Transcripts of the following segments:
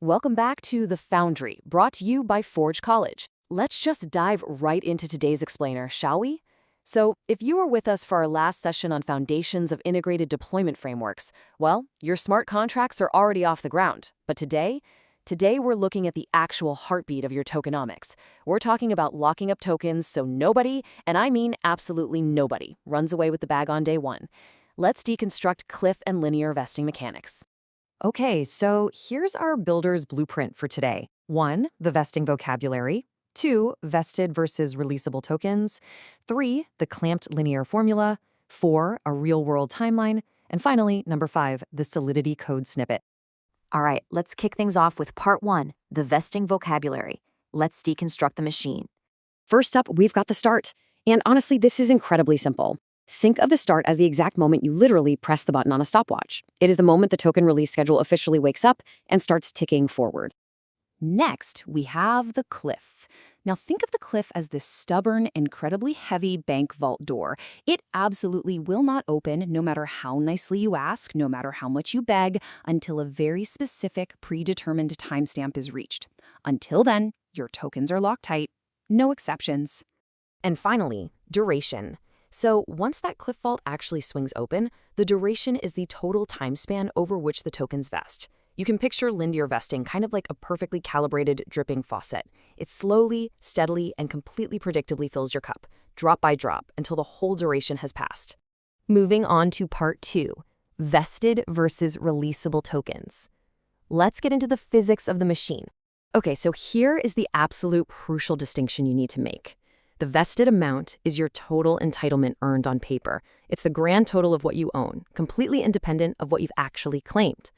Welcome back to The Foundry, brought to you by Forge College. Let's just dive right into today's explainer, shall we? So, if you were with us for our last session on foundations of integrated deployment frameworks, well, your smart contracts are already off the ground. But today we're looking at the actual heartbeat of your tokenomics. We're talking about locking up tokens so nobody, and I mean absolutely nobody, runs away with the bag on day one. Let's deconstruct cliff and linear vesting mechanics. Okay, so here's our builder's blueprint for today. 1, the vesting vocabulary. 2, vested versus releasable tokens. 3, the clamped linear formula. 4, a real-world timeline. And finally, number 5, the Solidity code snippet. All right, let's kick things off with part 1, the vesting vocabulary. Let's deconstruct the machine. First up, we've got the start. And honestly, this is incredibly simple. Think of the start as the exact moment you literally press the button on a stopwatch. It is the moment the token release schedule officially wakes up and starts ticking forward. Next, we have the cliff. Now think of the cliff as this stubborn, incredibly heavy bank vault door. It absolutely will not open no matter how nicely you ask, no matter how much you beg, until a very specific predetermined timestamp is reached. Until then, your tokens are locked tight. No exceptions. And finally, duration. So once that cliff vault actually swings open, the duration is the total time span over which the tokens vest. You can picture linear vesting kind of like a perfectly calibrated dripping faucet. It slowly, steadily, and completely predictably fills your cup, drop by drop, until the whole duration has passed. Moving on to part 2, vested versus releasable tokens. Let's get into the physics of the machine. Okay, so here is the absolute crucial distinction you need to make. The vested amount is your total entitlement earned on paper. It's the grand total of what you own, completely independent of what you've actually claimed.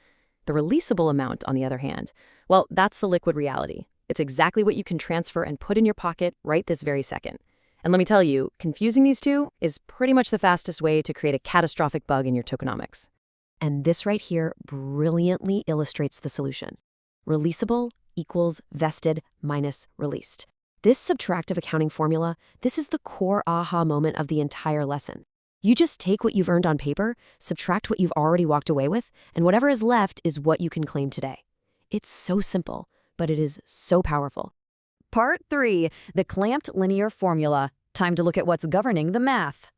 The releasable amount, on the other hand, well, that's the liquid reality. It's exactly what you can transfer and put in your pocket right this very second. And let me tell you, confusing these two is pretty much the fastest way to create a catastrophic bug in your tokenomics. And this right here brilliantly illustrates the solution. Releasable equals vested minus released. This subtractive accounting formula, this is the core aha moment of the entire lesson. You just take what you've earned on paper, subtract what you've already walked away with, and whatever is left is what you can claim today. It's so simple, but it is so powerful. Part 3, the clamped linear formula. Time to look at what's governing the math.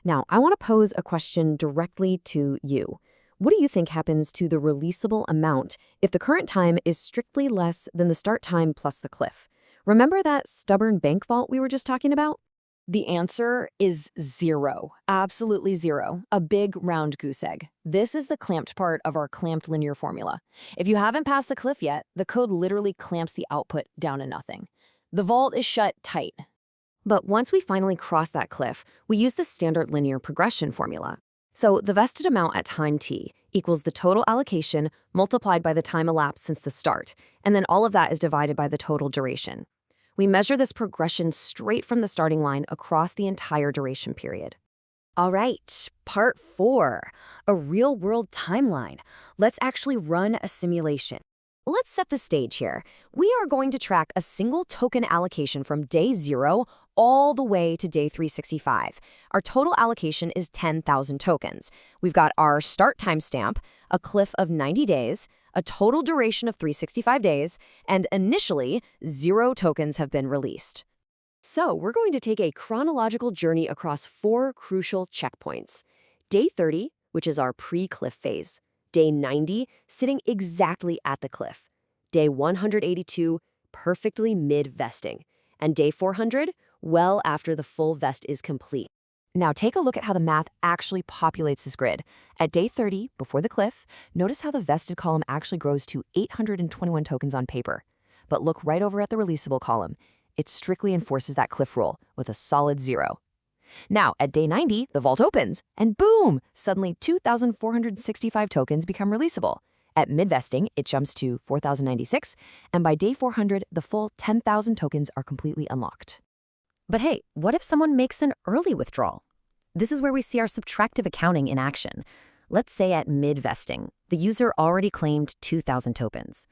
Now, I want to pose a question directly to you. What do you think happens to the releasable amount if the current time is strictly less than the start time plus the cliff? Remember that stubborn bank vault we were just talking about? The answer is 0. Absolutely 0. A big round goose egg. This is the clamped part of our clamped linear formula. If you haven't passed the cliff yet, the code literally clamps the output down to nothing. The vault is shut tight. But once we finally cross that cliff, we use the standard linear progression formula. So the vested amount at time t equals the total allocation multiplied by the time elapsed since the start, and then all of that is divided by the total duration. We measure this progression straight from the starting line across the entire duration period. All right, part 4, a real-world timeline. Let's actually run a simulation. Let's set the stage here. We are going to track a single token allocation from day 0 all the way to day 365. Our total allocation is 10,000 tokens. We've got our start timestamp, a cliff of 90 days, a total duration of 365 days, and initially, 0 tokens have been released. So we're going to take a chronological journey across 4 crucial checkpoints. Day 30, which is our pre-cliff phase. Day 90, sitting exactly at the cliff. Day 182, perfectly mid-vesting. And day 400, well after the full vest is complete. Now take a look at how the math actually populates this grid. At day 30, before the cliff, notice how the vested column actually grows to 821 tokens on paper. But look right over at the releasable column. It strictly enforces that cliff rule with a solid 0. Now, at day 90, the vault opens, and boom! Suddenly 2,465 tokens become releasable. At mid-vesting, it jumps to 4,096, and by day 400, the full 10,000 tokens are completely unlocked. But hey, what if someone makes an early withdrawal? This is where we see our subtractive accounting in action. Let's say at mid-vesting, the user already claimed 2,000 tokens.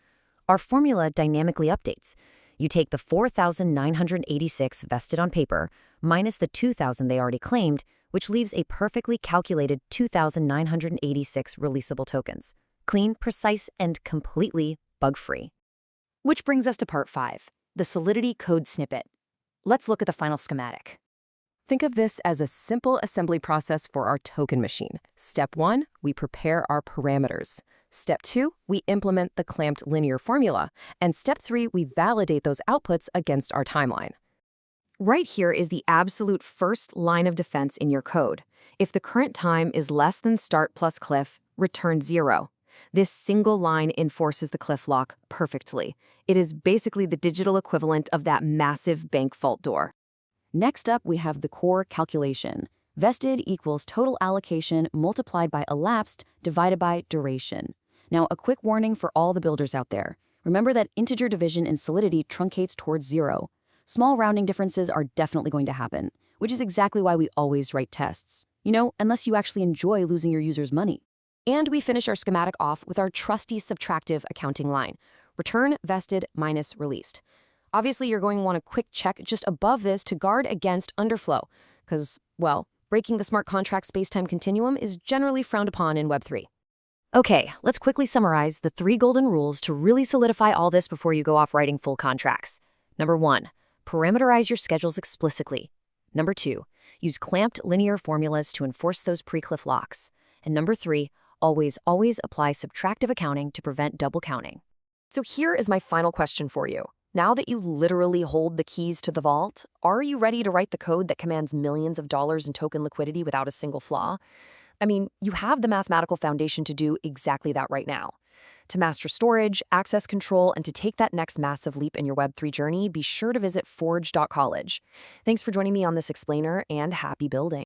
Our formula dynamically updates. You take the 4,986 vested on paper minus the 2,000 they already claimed, which leaves a perfectly calculated 2,986 releasable tokens. Clean, precise, and completely bug-free. Which brings us to part 5, the Solidity code snippet. Let's look at the final schematic. Think of this as a simple assembly process for our token machine. Step 1, we prepare our parameters. Step 2, we implement the clamped linear formula. And step 3, we validate those outputs against our timeline. Right here is the absolute first line of defense in your code. If the current time is less than start plus cliff, return 0. This single line enforces the cliff lock perfectly. It is basically the digital equivalent of that massive bank vault door. Next up, we have the core calculation. Vested equals total allocation multiplied by elapsed divided by duration. Now, a quick warning for all the builders out there. Remember that integer division in Solidity truncates towards 0. Small rounding differences are definitely going to happen, which is exactly why we always write tests. Unless you actually enjoy losing your users' money. And we finish our schematic off with our trusty subtractive accounting line. Return vested minus released. Obviously, you're going to want a quick check just above this to guard against underflow, because, well, breaking the smart contract space-time continuum is generally frowned upon in Web3. Okay, let's quickly summarize the 3 golden rules to really solidify all this before you go off writing full contracts. Number 1, parameterize your schedules explicitly. Number 2, use clamped linear formulas to enforce those pre-cliff locks. And number 3, always apply subtractive accounting to prevent double counting. So here is my final question for you. Now that you literally hold the keys to the vault, are you ready to write the code that commands millions of dollars in token liquidity without a single flaw? I mean, you have the mathematical foundation to do exactly that right now. To master storage, access control, and to take that next massive leap in your Web3 journey, be sure to visit forge.college. Thanks for joining me on this explainer, and happy building.